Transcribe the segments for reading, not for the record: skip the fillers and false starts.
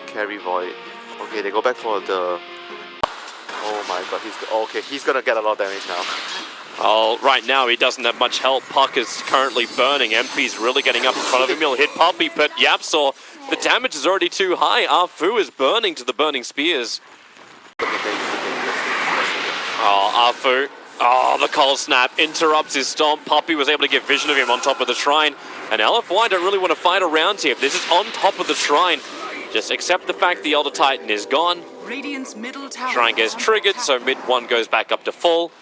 Carry Void. Okay, they go back for the... Oh my god, he's gonna get a lot of damage now. Oh, right now he doesn't have much help. Puck is currently burning. MP's really getting up in front of him. He'll hit Puppey, but YapzOr, the damage is already too high. Ahfu is burning to the burning spears. Oh, Ahfu. Oh, the cold snap interrupts his stomp. Puppey was able to get vision of him on top of the shrine. And LFY don't really want to fight around here. If this is on top of the shrine, just accept the fact the Elder Titan is gone. Radiant's middle tower Shrine gets triggered, so mid one goes back up to full.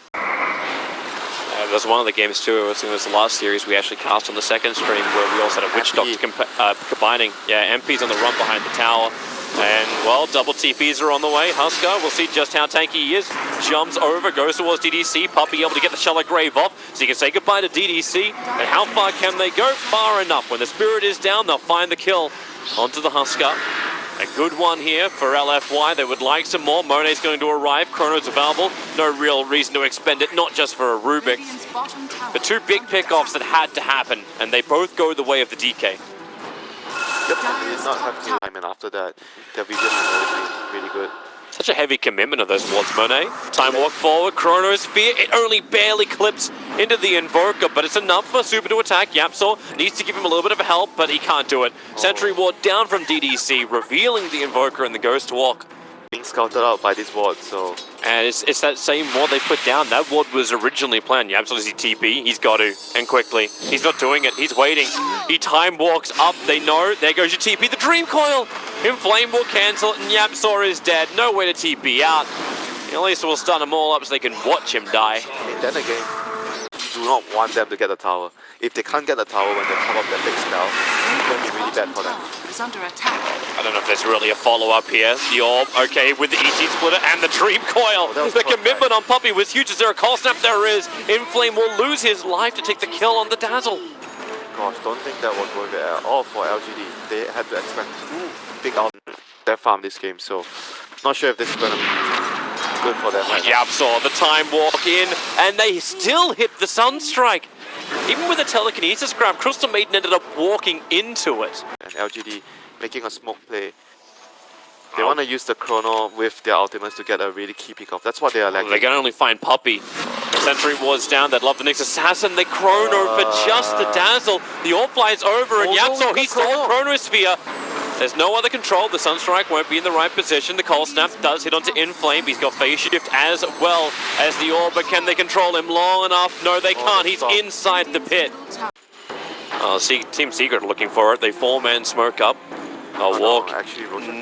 There's one of the games too, I think it was the last series we actually cast on the second stream where we also had a Witch Doctor combining. Yeah, MP's on the run behind the tower. And, well, double TPs are on the way. Huskar, we'll see just how tanky he is. Jumps over, goes towards DDC. Puppey able to get the Shallow Grave off, so he can say goodbye to DDC. And how far can they go? Far enough. When the Spirit is down, they'll find the kill onto the Huskar. A good one here for LFY. They would like some more. Monet's going to arrive. Chrono's available. No real reason to expend it, not just for a Rubik. The two big pickoffs that had to happen, and they both go the way of the DK. Yep, and they did not have to time, and after that, their vision is really good. Such a heavy commitment of those towards Monet. Time walk forward, Chronosphere, it only barely clips into the Invoker, but it's enough for Super to attack. YapzOr needs to give him a little bit of a help, but he can't do it. Sentry ward down from DDC, revealing the Invoker and the Ghost Walk. Being scouted out by this ward, so... And it's that same ward they put down. That ward was originally planned. YapzOr does he TP? He's got to, and quickly. He's not doing it, he's waiting. He time walks up, they know. There goes your TP, the Dream Coil! Inflame will cancel it, and YapzOr is dead. No way to TP out. At least we'll stun them all up so they can watch him die. And then again, you do not want them to get the tower. If they can't get the tower when they pop up their big spell, it's going to be really bad for them. Is under attack. I don't know if there's really a follow-up here. The Orb, okay, with the ET Splitter and the Dream Coil. The commitment on Puppey was huge. Is there a call snap? There is. Inflame will lose his life to take the kill on the Dazzle. Gosh, don't think that was worth it at all for LGD. They had to expect two big out their farm this game, so not sure if this is going to be good for them. YapzOr, the time walk in, and they still hit the Sunstrike. Even with a telekinesis grab, Crystal Maiden ended up walking into it. And LGD making a smoke play. They want to use the Chrono with their ultimates to get a really key pick off. That's what they are lacking. They can only find Puppey. Sentry ward's down, they'd love the next assassin. They Chrono for just the Dazzle. The Orb flies over and YapzOr, he stole Chronosphere. There's no other control, the Sunstrike won't be in the right position. The Cold Snap does hit onto Inflame, he's got Phase Shift as well as the Orb, but can they control him long enough? No, they can't, he's inside the pit. Team Secret looking for it, they 4-man smoke up. They'll walk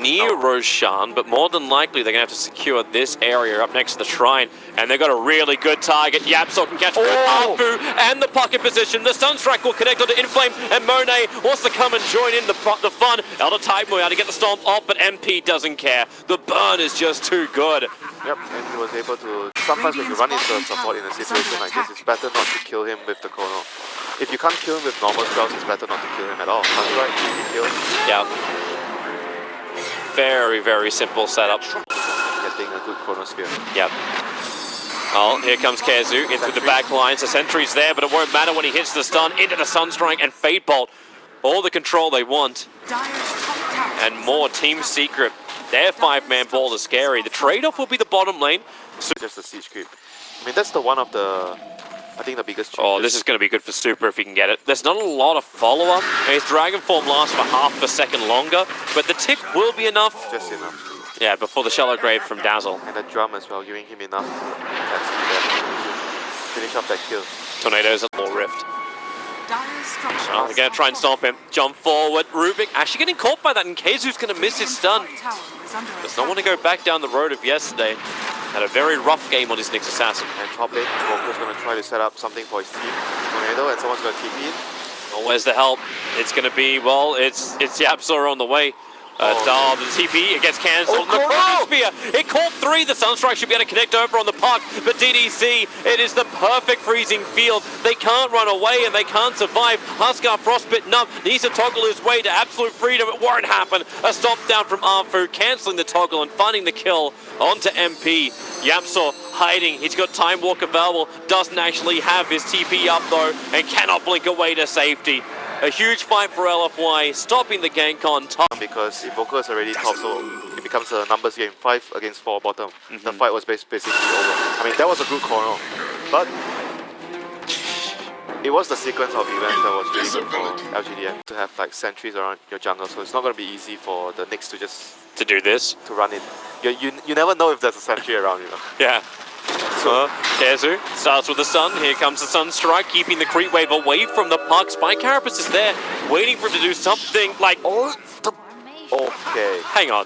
near Roshan, but more than likely they're going to have to secure this area up next to the shrine. And they've got a really good target. YapzOr can catch Ahfu and the Puck in position. The Sunstrike will connect onto Inflame, and Monet wants to come and join in the fun. Elder Titan will be able to get the stomp off, but MP doesn't care. The burn is just too good. Yep, and he was able to... Sometimes when you run into a support in a situation like this, it's better not to kill him with the Chrono. If you can't kill him with normal spells, it's better not to kill him at all. Sunstrike, easy kill. Yeah. Very, very simple setup. Getting a good Chronosphere. Yep. Oh, here comes Khezu into the back line. So Sentry's there, but it won't matter when he hits the stun into the Sunstrike and Fate Bolt. All the control they want. And more Team Secret. Their 5-man ball is scary. The trade-off will be the bottom lane. Just the siege creep. I mean, that's the one of the... I think the biggest change. Oh, this is going to be good for Super if he can get it. There's not a lot of follow-up. His Dragon Form lasts for half a second longer, but the tick will be enough. Just enough. Yeah, before the Shallow Grave from Dazzle. And the drum as well, giving him enough attacks to finish up that kill. Tornadoes at full rift. Oh, they're going to try and stomp him. Jump forward. Rubik actually getting caught by that, and Khezu's going to miss his stun. Does not want to go back down the road of yesterday. Had a very rough game on his next assassin. And top lane, Smoker's going to try to set up something for his team. Tornado, and someone's going to TP in. Well, where's the help? It's going to be, well, it's YapzOr on the way. The TP, it gets cancelled. The Chronosphere, it caught 3. The Sunstrike should be able to connect over on the puck, but DDC, it is the perfect freezing field. They can't run away and they can't survive. Huskar, frostbitten up, needs to toggle his way to absolute freedom. It won't happen. A stop down from Ahfu, cancelling the toggle and finding the kill onto MP. YapzOr hiding, he's got Time Walk available, doesn't actually have his TP up though, and cannot blink away to safety. A huge fight for LFY, stopping the gank on top. Because Invoker is already top, so it becomes a numbers game, 5 against 4 bottom. The fight was basically over. I mean, that was a good corner, but it was the sequence of events that was really good for LGD to have like sentries around your jungle, so it's not going to be easy for the Knicks to just do this. To run in. You never know if there's a sentry around, you know. Yeah. So, Khezu starts with the stun. Here comes the Sun Strike, keeping the creep wave away from the puck. Spy Carapace is there, waiting for him to do something like... Okay. Hang on.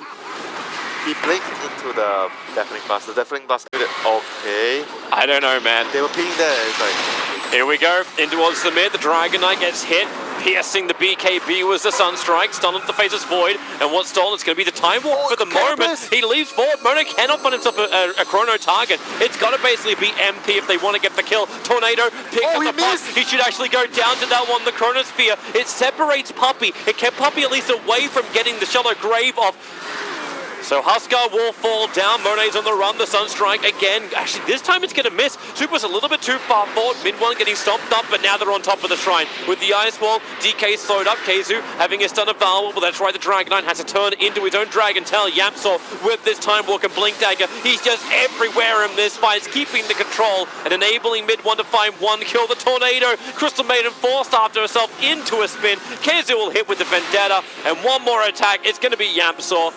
He blinked into the Deafening Blast. The Deafening Blast did it. Okay. I don't know, man. They were peeing there. It's like... Here we go. In towards the mid. The Dragon Knight gets hit. Piercing the BKB was the Sun Strike. Stun onto the Faceless Void. And what's stolen is going to be the Time Warp for the moment. He leaves forward. Monet cannot find himself a chrono target. It's got to basically be MP if they want to get the kill. Tornado picks up the puck. He should actually go down to that one. The Chronosphere. It separates Puppey. It kept Puppey at least away from getting the shallow grave off. So Huskar will fall down. Monet's on the run. The Sunstrike again. Actually, this time it's going to miss. Super's a little bit too far forward. Mid one getting stomped up, but now they're on top of the shrine. With the Ice Wall, DK slowed up. Khezu having his stun available. But that's right, the Dragon Knight has to turn into his own Dragon Tail. YapzOr with this Time Walk and Blink Dagger. He's just everywhere in this fight. He's keeping the control and enabling Mid one to find one kill. The Tornado. Crystal Maiden forced after herself into a spin. Khezu will hit with the Vendetta. And one more attack. It's going to be YapzOr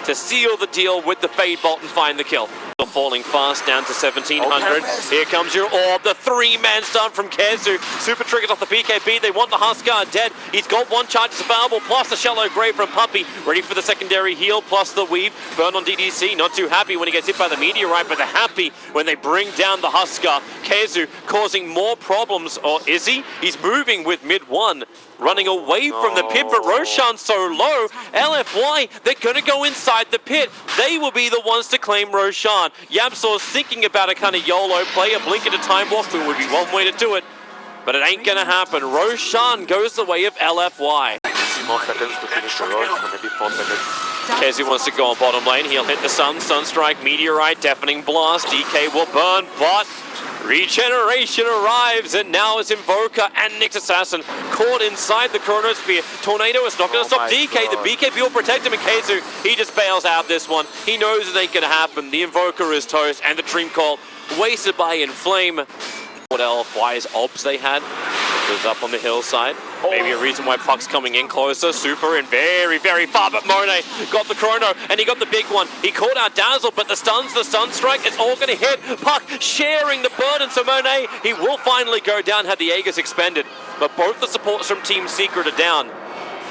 to seal the deal with the Fade Bolt and find the kill. Falling fast down to 1700. Here comes your orb, the 3-man stun from Khezu. Super triggers off the BKB. They want the Huskar dead. He's got one charge available, plus the shallow grave from Puppey. Ready for the secondary heal, plus the weave. Burn on DDC. Not too happy when he gets hit by the meteorite, but they're happy when they bring down the Huskar. Khezu causing more problems, or is he? He's moving with mid one. Running away from the pit, but Roshan's so low. LFY, they're going to go inside the pit. They will be the ones to claim Roshan. YapzOr's thinking about a kind of YOLO play, a blink at a Time Walk would be one way to do it. But it ain't going to happen. Roshan goes the way of LFY. More seconds to finish the road, so maybe 4 seconds. Khezu wants to go on bottom lane. He'll hit the Sunstrike, Meteorite, Deafening Blast. DK will burn, but regeneration arrives, and now is Invoker and Nyx Assassin caught inside the Chronosphere. Tornado is not going to stop DK. God. The BKB will protect him, and Khezu, he just bails out this one. He knows it ain't going to happen. The Invoker is toast, and the Dream Call wasted by Inflame. What LFY's obs they had was up on the hillside. Maybe a reason why Puck's coming in closer. Super and very, very far, but Monet got the chrono, and he got the big one. He caught out Dazzle, but the stuns, the Sunstrike, it's all going to hit. Puck sharing the burden, so Monet, he will finally go down had the Aegis expended. But both the supports from Team Secret are down.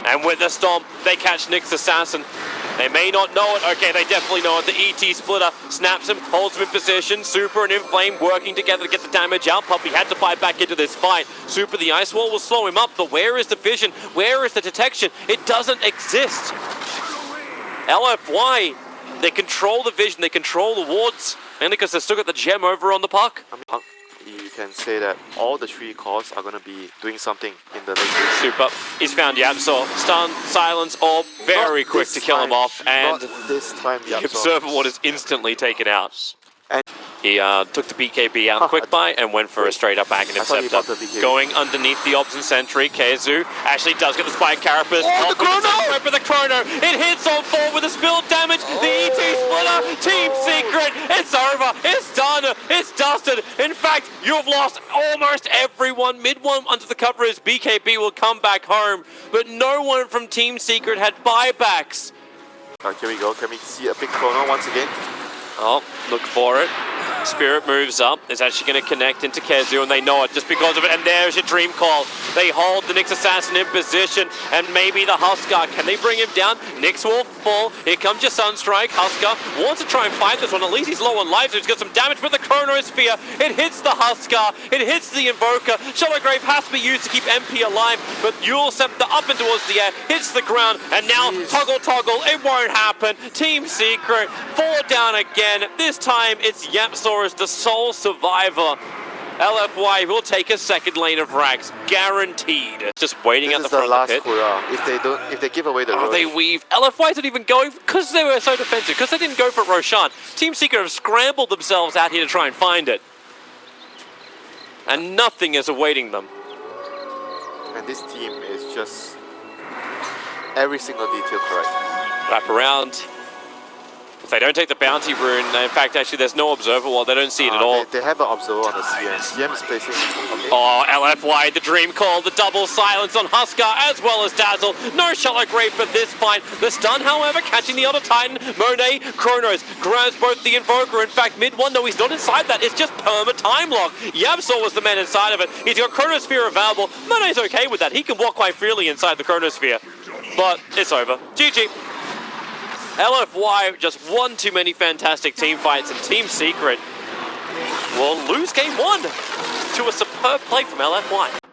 And with the stomp, they catch Nyx Assassin. They may not know it. Okay, they definitely know it. The ET splitter snaps him, holds him in position. Super and Inflame working together to get the damage out. Puppey had to fight back into this fight. Super, the Ice Wall will slow him up, but where is the vision? Where is the detection? It doesn't exist. LFY, they control the vision, they control the wards, and because they've still got the gem over on the puck. You can say that all the 3 cores are going to be doing something in the late game. Super, he's found YapzOr. Stun, silence, orb, very quick to kill him off, and this time the Observer Ward is instantly taken out. And he took the BKB out quick buy and went for a straight up Aghanim Scepter. Going underneath the Obs and Sentry, Khezu actually does get the Spike Carapace. Oh, the chrono! For the chrono, it hits on 4 with a spilled damage. The ET splitter, Team Secret, it's over, it's done, it's dusted. In fact, you've lost almost everyone. Mid one under the cover is BKB will come back home, but no one from Team Secret had buybacks. Here we go, can we see a big chrono once again? Oh, look for it. Spirit moves up, is actually going to connect into Khezu, and they know it just because of it. And there's your Dream Call. They hold the Nyx Assassin in position, and maybe the Huskar. Can they bring him down? Nyx will fall. Here comes your Sunstrike. Huskar wants to try and fight this one. At least he's low on life, so he's got some damage with the Chronosphere. It hits the Huskar. It hits the Invoker. Shallow Grave has to be used to keep MP alive, but Yule Scepter up and towards the air, hits the ground, and now toggle, it won't happen. Team Secret fall down again. This time it's YapzOr as the sole survivor. LFY will take a second lane of Rags, guaranteed. Just waiting at the front of the pit. If they give away the road. They weave. LFY's not even going because they were so defensive, because they didn't go for Roshan. Team Secret have scrambled themselves out here to try and find it. And nothing is awaiting them. And this team is just every single detail correct. Wrap around. If they don't take the bounty rune, in fact, actually, there's no observer wall. They don't see it at all. They have an observer on the CM. CM is placing. Okay. Oh, LFY, the dream call, the double silence on Husker as well as Dazzle. No shot great for this fight. The stun, however, catching the other Titan. Monet, Kronos grabs both the Invoker. In fact, mid one, though he's not inside that. It's just perma time lock. YapzOr was the man inside of it. He's got Chronosphere available. Monet's okay with that. He can walk quite freely inside the Chronosphere. But it's over. GG. LFY just one too many fantastic team fights, and Team Secret will lose game one to a superb play from LFY.